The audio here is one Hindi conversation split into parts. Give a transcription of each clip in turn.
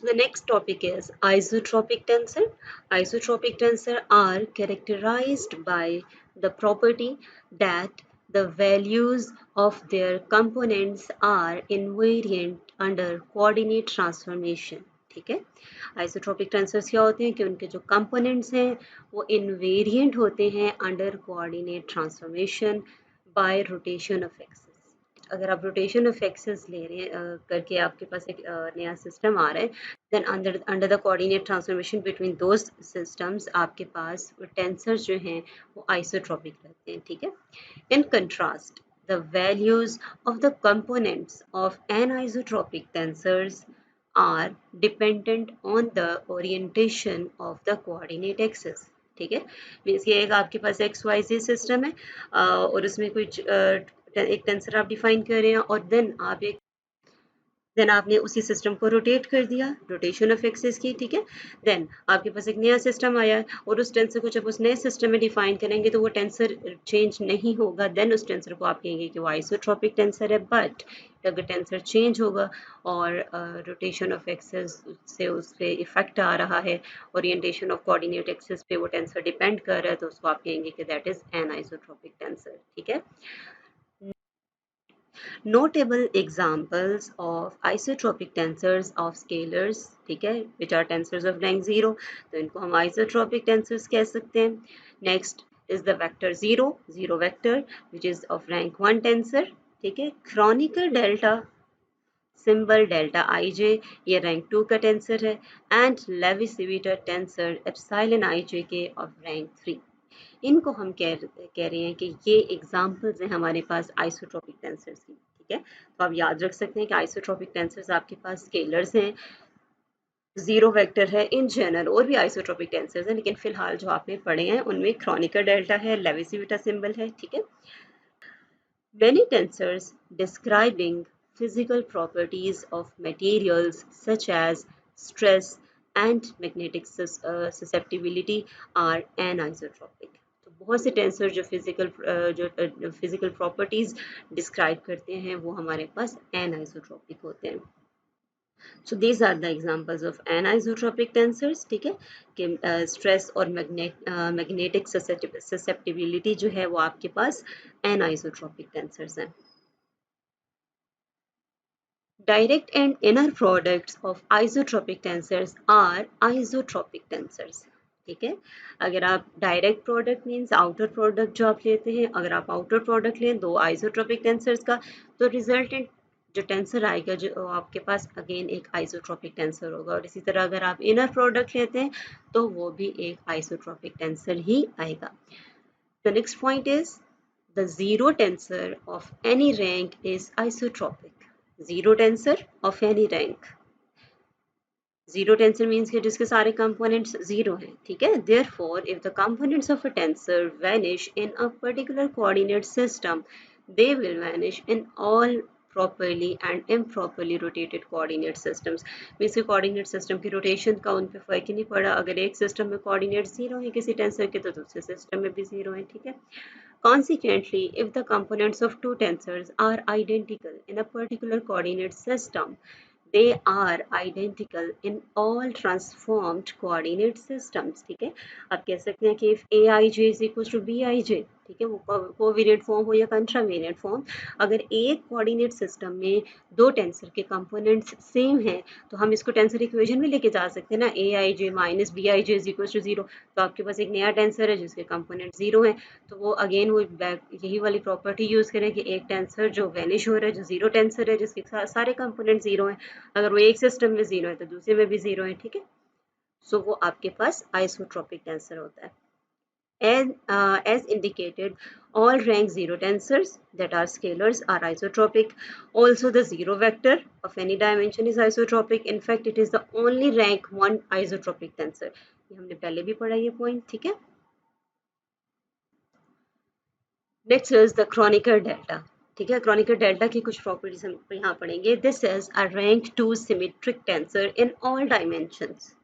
So the next topic is isotropic tensor. Isotropic tensor are characterized by the property that the values of their components are invariant under coordinate transformation. ठीक है, आइसोट्रोपिक टेंसर्स क्या होते हैं कि उनके जो कंपोनेंट्स हैं वो इनवेरिएंट होते हैं under coordinate transformation bye rotation of axis. अगर आप रोटेशन ऑफ एक्सिस ले रहे हैं करके आपके पास एक नया सिस्टम आ रहा है, then under the coordinate transformation between those systems आपके पास टेंसर्स जो हैं वो आइसोट्रोपिक रहते हैं। ठीक है, in contrast the values of the components of anisotropic tensors are dependent on the orientation of the coordinate axis। ठीक है, मीन्स ये एक आपके पास एक्स वाई जी सिस्टम है और उसमें कुछ एक टेंसर आप डिफाइन कर रहे हैं और देन आपने उसी सिस्टम को रोटेट कर दिया, रोटेशन ऑफ एक्सिस की। ठीक है, देन आपके पास एक नया सिस्टम आया और उस टेंसर को जब उस नए सिस्टम में डिफाइन करेंगे तो वो टेंसर चेंज नहीं होगा, देन उस टेंसर को आप कहेंगे कि वो आइसोट्रोपिक टेंसर है। बट अगर टेंसर चेंज होगा और रोटेशन ऑफ एक्सिस से उस पर इफेक्ट आ रहा है, ओरिएंटेशन ऑफ कोऑर्डिनेट एक्सिस पे वो टेंसर डिपेंड कर रहा है, तो उसको आप कहेंगे कि that is an isotropic tensor. ठीक है, notable examples of isotropic tensors of scalars, ठीक है, which are tensors of rank 0, तो इनको हम isotropic tensors कह सकते हैं। Next is the vector 0, 0 vector, which is of rank 1 tensor। ठीक है, chronicle delta symbol delta I J ये रैंक 2 का टेंसर है, and Levi Civita tensor epsilon I J के ऑफ रैंक 3। इनको हम कह रहे हैं कि ये एग्जाम्पल्स हैं हमारे पास आइसोट्रोपिक टेंसर्स की। ठीक है, तो आप याद रख सकते हैं कि आइसोट्रोपिक टेंसर्स आपके पास स्केलर्स हैं, जीरो वेक्टर है, इन जनरल और भी आइसोट्रोपिक टेंसर्स हैं, लेकिन फिलहाल जो आपने पढ़े हैं उनमें क्रॉनिकल डेल्टा है, लेवी-सिविटर सिंबल है। ठीक है, many tensors describing physical properties of materials such as stress and magnetic susceptibility are anisotropic। तो बहुत से टेंसर जो फिजिकल प्रॉपर्टीज डिस्क्राइब करते हैं वो हमारे पास एनाइसोट्रोपिक होते हैं। So these are the examples of anisotropic tensors। ठीक है, कि स्ट्रेस और मैग्नेटिक ससेप्टिबिलिटी जो है वो आपके पास एनाइसोट्रोपिक टेंसर्स हैं। Direct and inner products of isotropic tensors are isotropic tensors। ठीक है, अगर आप direct product means outer product जो आप लेते हैं, अगर आप आउटर प्रोडक्ट लें दो आइसोट्रोपिक टेंसर्स का, तो रिजल्टेंट जो टेंसर आएगा जो आपके पास अगेन एक आइसोट्रोपिक टेंसर होगा। और इसी तरह अगर आप इनर प्रोडक्ट लेते हैं तो वो भी एक आइसोट्रोपिक टेंसर ही आएगा। The next point is the zero tensor of any rank is isotropic. Zero tensor of any rank, zero tensor means कि जिसके सारे कंपोनेंट्स जीरो हैं। ठीक है, therefore if the components of a tensor vanish in a particular coordinate system, they will vanish in all properly and improperly rotated coordinate systems। Means coordinate system की रोटेशन का उन पे फर्क ही नहीं पड़ा, अगर एक सिस्टम में कोऑर्डिनेट जीरो है किसी टेंसर के तो दूसरे सिस्टम में भी जीरो है। ठीक है, consequently if the components of two tensors are identical in a particular coordinate system, they are identical in all transformed coordinate systems। ठीक है, आप कह सकते हैं कि if aij is equals to bij, ठीक है, वो कोवेरिएंट फॉर्म हो या कंट्रावेरिएंट फॉर्म, अगर एक कोऑर्डिनेट सिस्टम में दो टेंसर के कंपोनेंट्स सेम हैं तो हम इसको टेंसर इक्वेशन में लेके जा सकते हैं ना, A I J minus B I J is equal to zero. तो आपके पास एक नया टेंसर है जिसके कंपोनेंट जीरो हैं, तो वो अगेन वो यही वाली प्रॉपर्टी यूज करें कि एक टेंसर जो वैनिश हो रहा है, जो जीरो टेंसर है जिसके सारे कंपोनेंट जीरो हैं, अगर वो एक सिस्टम में जीरो है तो दूसरे में भी जीरो है। ठीक है, सो वो आपके पास आइसोट्रोपिक टेंसर होता है। As indicated, all rank 0 tensors that are scalars are isotropic. Also, the zero vector of any dimension is isotropic. In fact, it is the only rank 1 isotropic tensor। ये हमने पहले भी पढ़ा ये पॉइंट। ठीक है, next is the Chronicle delta. ठीक है, क्रॉनिकल डेल्टा की कुछ प्रॉपर्टीज हम यहाँ पढ़ेंगे। This is a rank 2 symmetric tensor in all dimensions.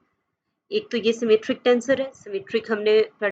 एक तो ये सिमेट्रिक टेंसर है, सिमेट्रिक हमने